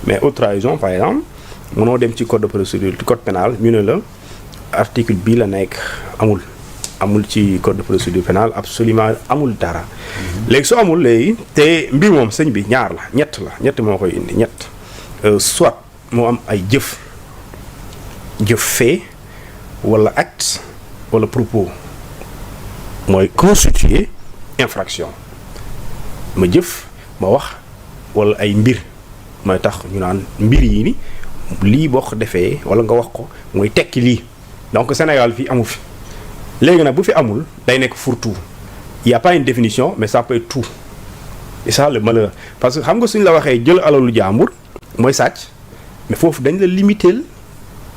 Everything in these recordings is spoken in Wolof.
mais haute trahison par exemple mënoo dem ci code de procédure ci code pénal ñu ne la article bii la nekk amul ci code de procédure pénale absolument amul dara. léegi su amul léegi te mbir moom sëñ bi ñaar la ñett moo koy indi soit moo am ay jëf fait wala acte wala propos mooy constituer infraction ma jëf ma wax wala ay mbir mooy tax ñu naan mbir yi ni lii boo ko defee wala nga wax ko mooy tekki lii donc Sénégal fii amu fi léegi nag bu fi amul day nekk fourre-tout il y a pas une définition mais ça peut être tout et ça le malheur parce que xam nga suñ la waxee jël alalu jàmbur mooy sàcc mais foofu dañ la limiter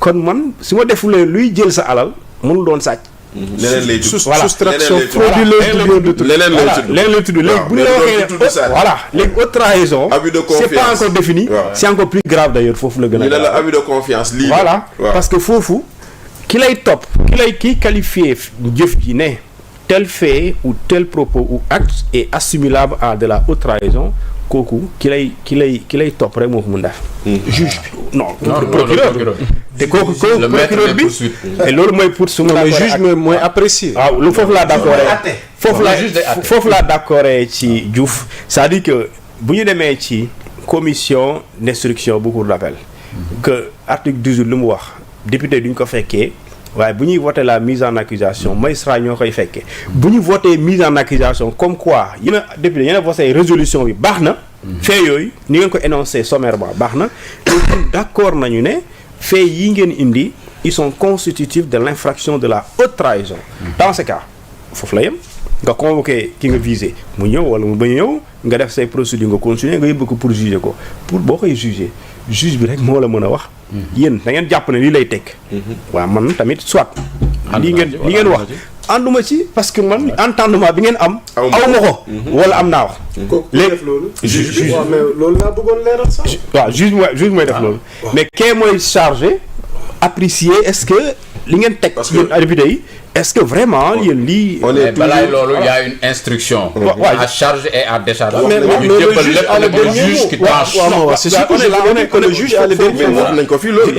kon man su ma defulee luy jël sa alal mënul doon sàcc. leneen lay tudd soustraction frauduleuse leneen lay tudd léegi bu ñu la waxee voilà léegi haute trahison. abus de confiance c'est pas encore défini. c'est encore plus grave d'ailleurs foofu la gën a. ñu ne la abus de confiance lii voilà parce que foofu ki lay topp ki qualifié jëf ji ne tel fait ou tel propos ou acte est assimilable à de la haute trahison kooku ki lay topp rek moo ko mun def. juge bi non procureur te kooku procureur bi et loolu mooy pour su ma juge mooy apprécier. waaw lu foofu laa d'accord foofu laa d'accord ci Diouf c'est-à-dire que bu ñu demee ci commission d'instruction bu cour d'appel que article 18 lu mu wax député duñ ko fekkee waaye bu ñuy voté la mise en accusation magistrat ñoo koy fekkee bu ñu voté mise en accusation comme quoi yéen a député yéen a voté résolution bi baax na fait yooyu ni ngeen ko énoncé sommairement baax na d'accord nañu ne fait yi ngeen indi ils sont constitutifs de l'infraction de la haute trahison dans ce cas foofu la yem nga convoqué ki nga visé mu ñëw wala mu bañ a ñëw nga def say procédures nga continuer nga yóbbu ko pour juger ko pour boo koy juger juge bi rek moo la mën a wax yéen da ngeen jàpp ne lii lay tekk waaw man tamit soit li ngeen wax ànduma ci parce que man entendement bi ngeen am aw ma ko wala am naa wax léegi loolu juge mais loolu laa bëggoon leeral sax waaw juge mooy def loolu mais kee mooy chargé apprécier est-ce que li ngeen teg yéen député yi est-ce que vraiment yéen lii. on est balay loolu y a une instruction. à charge et à décharge. mais le juge qui tranche. c'est sûr que le juge a le dernier mot. nañ ko fi loolu.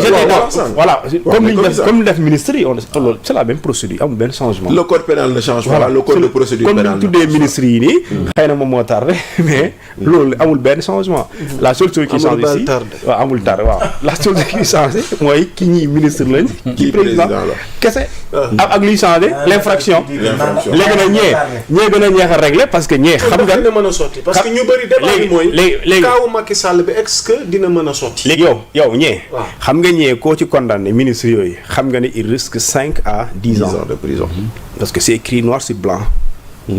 voilà comme li def ministre yi loolu c'est la même procédure amul benn changement. le code pénal ne change pas le code de procédure pénale. comme ni tuddee ministres yi nii. xëy na moom moo tardé mais loolu amul benn changement. la seule chose qui change ici waaw amul tardé waaw la seule chose qui change mooy ki ñi ministre lañ. ki président kese ak li l'infraction léegi nag ñee gën a ñeex a régler parce que ñee xam nga dina mën a sotti parce que ñu bëri débat bi mooy léegi kaawu Macky Sall bi est-ce que dina mën a sotti léegi yow ñee xam nga ñee koo ci condamné ministre yooyu xam nga ne il risque 5 à 10 ans de prison parce que c'est écrit noir sur blanc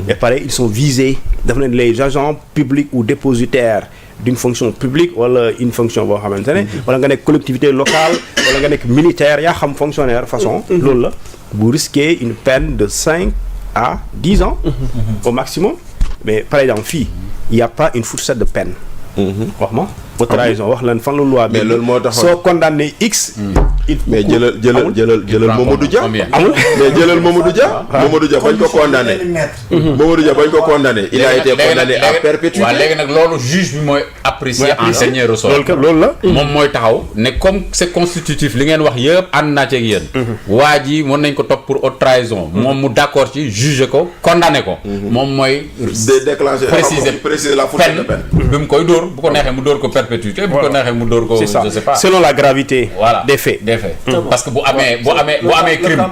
et pareil ils sont visés daf leen les agents publics ou dépositaires d'une fonction publique wala une fonction boo xamante ne wala nga nekk collectivité locale wala nga nekk militaire yaa xam fonctionnaire façon loolu la vous risquez une peine de 5 à 10 ans au maximum mais par exemple fii il y a pas une fourchette de peine wax ma haute trahison wax lan fan la loi bi mais loolu moo tax soo condamné x mais jëlal Mamadou Dia amul mais jëlal Mamadou Dia bañ ko condamné Mamadou Dia bañ ko condamné il a été condamné à perpétuité waaw léegi nag loolu juge bi mooy apprécier en dernier ressort loolu la moom mooy taxaw ne comme c'est constitutif li ngeen wax yëpp ànd naa ci ak yéen waa ji mën nañ ko topp pour haute trahison moom mu d'accord ci juger ko condamné ko moom mooy préciser la fourchette de peine bi mu koy dóor bu ko neexee mu dóor ko perpétuité bu ko neexee mu dóor ko je sais pas selon la gravité des faits parce que bu amee crime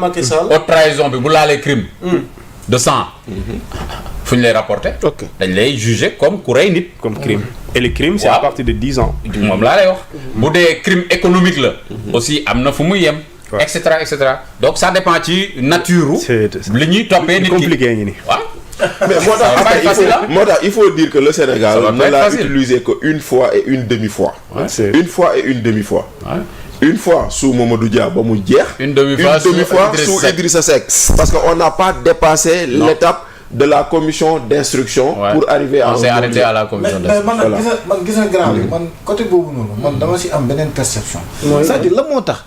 haute trahison bi bu laalee crime de sang fu ñu lay rapporter dañ lay juger comme ku rey nit comme crime et le crime c'est à partir de 10 ans moom laa lay wax bu dee crime économique la aussi am na fu muy yem et cetera donc ça dépend ci nature li ñuy toppee nit ki compliqué ngi ni waaw mais moo tax il faut dire que le Sénégal ne l'a utilisé que une fois et une demi-fois une fois et une demi-fois une fois sous Mamadou Dia ba mu jeex une demi-fois sous Idrissa Seck parce que on n'a pas dépassé l'étape de la commission d'instruction pour arriver à on s'est arrêté à la commission d'instruction man gis na grand bi man côté boobu noonu man dama si am beneen perception c'est-à-dire la moo tax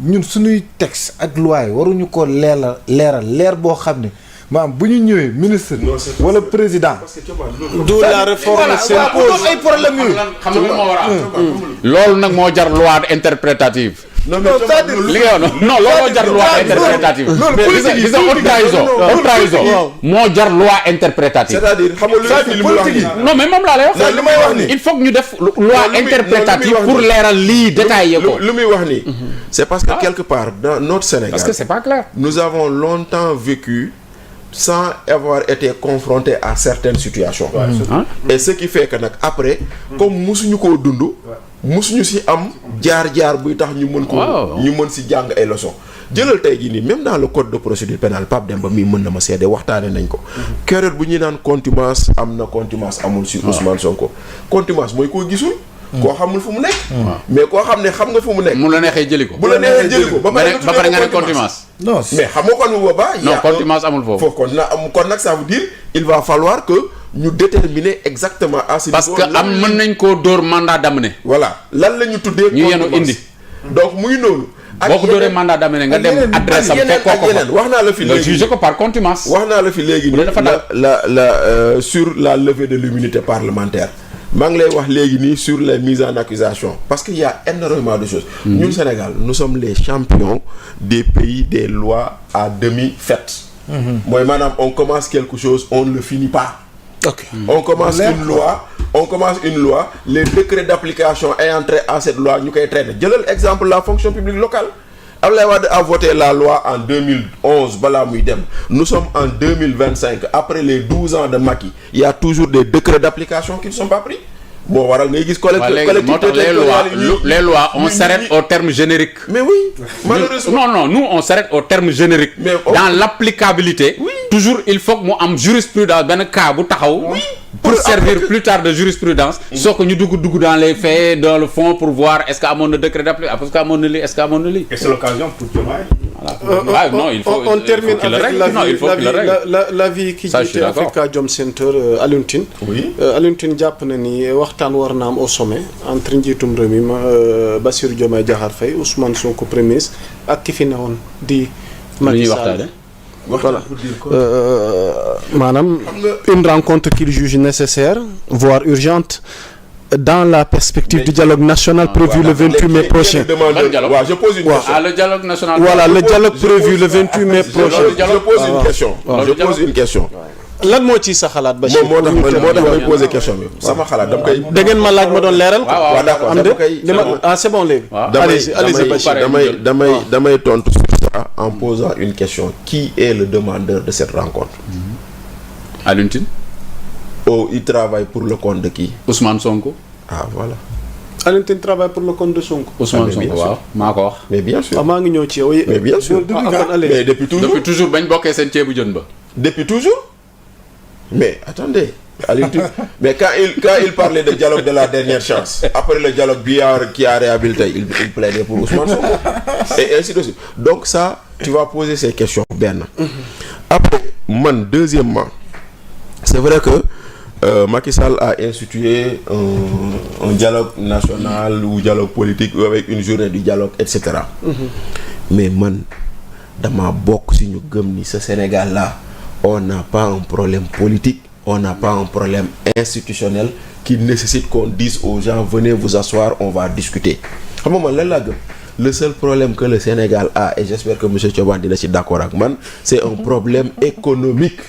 ñun suñuy texte ak loi yi waruñu ko leer boo xam ne maanaam bu ñu ñëwee ministre wala président du la réforme s'impose ay problème yooyu xam nga moo war a am loolu nag moo jar loi interprétative non mais li nga wax non looloo jar loi interprétative gis nga haute trahison moo jar loi interprétative c'est-à-dire xam nga lu mu wax nii non mais moom laa lay wax li may wax nii il faut que ñu def loi interprétative pour leeral lii détaillé ko lu muy wax nii c'est parce que quelque part dans notre Sénégal parce que c'est pas clair nous avons longtemps vécu sans avoir été confrontés à certaines situations et ce qui fait que nag après comme musuñu koo dund musuñu ci am jaar-jaar buy tax ñu mën ko ñu mën ci jàng ay leçons jëlal tey jii nii même dans le code de procédure pénale Pape Demba mii mën na ma seede waxtaane nañ ko période bu ñuy naan contumace am na contumace amul sur Ousmane Sonko contumace mooy koo gisul koo xamul fu mu nekk mais koo xam ne xam nga fu mu nekk mu la neexee jëli ko bu la neexee jëli ko ba pare nga ne contumace non mais xam nga kon bu boobaa non contumace amul foofu kon na am kon nag ça veut dire il va falloir que ñu déterminer exactement à ce niveau parce que am mën nañ koo dóor mandat d'amener voilà lan la ñu tuddee ñu yenu indi donc muy noonu boo ko dóoree mandat d'amener nga dem adresse am fekk ko wax naa la fi nga léegi juge ko par contumace wax naa la fi léegi la sur la levée de l'immunité parlementaire maa ngi lay wax léegi nii sur les mises en accusation parce qu'il y a énormément de choses ñun Sénégal nous sommes les champions des pays des lois à demi faites mooy maanaam on commence quelque chose on ne le finit pas on commence une loi les décrets d'application ayant trait à cette loi ñu koy traiter jëlal exemple la fonction publique locale Abdoulaye Wade a voté la loi en 2011 balaa muy dem nous sommes en 2025 après les 12 ans de Macky il y a toujours des décrets d'application qui ne sont pas pris moo waral ngay gis collectivité les lois on s'arrête au terme générique mais oui malheureusement non nous on s'arrête au terme générique mais dans l'applicabilité toujours il faut que mu am jurisprudence benn cas bu taxaw pour servir plus tard de jurisprudence soo ko ñu dugg dans les faits dans le fond pour voir est-ce que amoon na décret d'application est-ce que amoon na lii est-ce que amoon na lii et c'est l'occasion pour Diomaye voilà non il faut on termine avec l'avis qui jiite Africa Jom Center Alioune Tine Alioune Tine jàpp na ni waxtaan war na am au sommet entre njiitum réew mi Bassirou Diomaye Diakhar Faye Ousmane Sonko premier ministre ak ki fi newoon di Macky Sall voilà maanaam une rencontre qu'il juge nécessaire voire urgente dans la perspective du dialogue national prévu le 28 mai prochain. Je pose une question. Le dialogue national. Voilà, le dialogue prévu le 28 mai prochain. Je pose une question. lan moo ci sa xalaat Bachir moo tax may poser question bi sama xalaat dama koy da ngeen ma laaj ma doon leeral waaw d'accord am de c'est bon léegi allez-y Bachir damay tontu sur ça en posant une question qui est le demandeur de cette rencontre Alioune Tine il travaille pour le compte de qui Ousmane Sonko voilà Alioune Tine travaille pour le compte de Sonko Ousmane Sonko waaw maa ko wax mais bien sûr maa ngi ñëw ci yow mais bien sûr mais depuis toujours bañ bokkee seen ceebu jën ba depuis toujours mais attendez Alioune Tine mais quand il parlait de dialogue de la dernière chance après le dialogue qui a réhabilité il plaidait pour Ousmane Sonko et ainsi de suite donc ça tu vas poser ces questions benn après man deuxièmement c'est vrai que Macky Sall a institué un dialogue national ou dialogue politique avec une journée du dialogue etc mais man dama bokk si ñu gëm ni ce Sénégal là on n'a pas un problème politique, on n'a pas un problème institutionnel qui nécessite qu'on dise aux gens venez vous asseoir, on va discuter. Le seul problème que le Sénégal a, et j'espère que M. Thioban est d'accord avec moi, c'est un problème économique.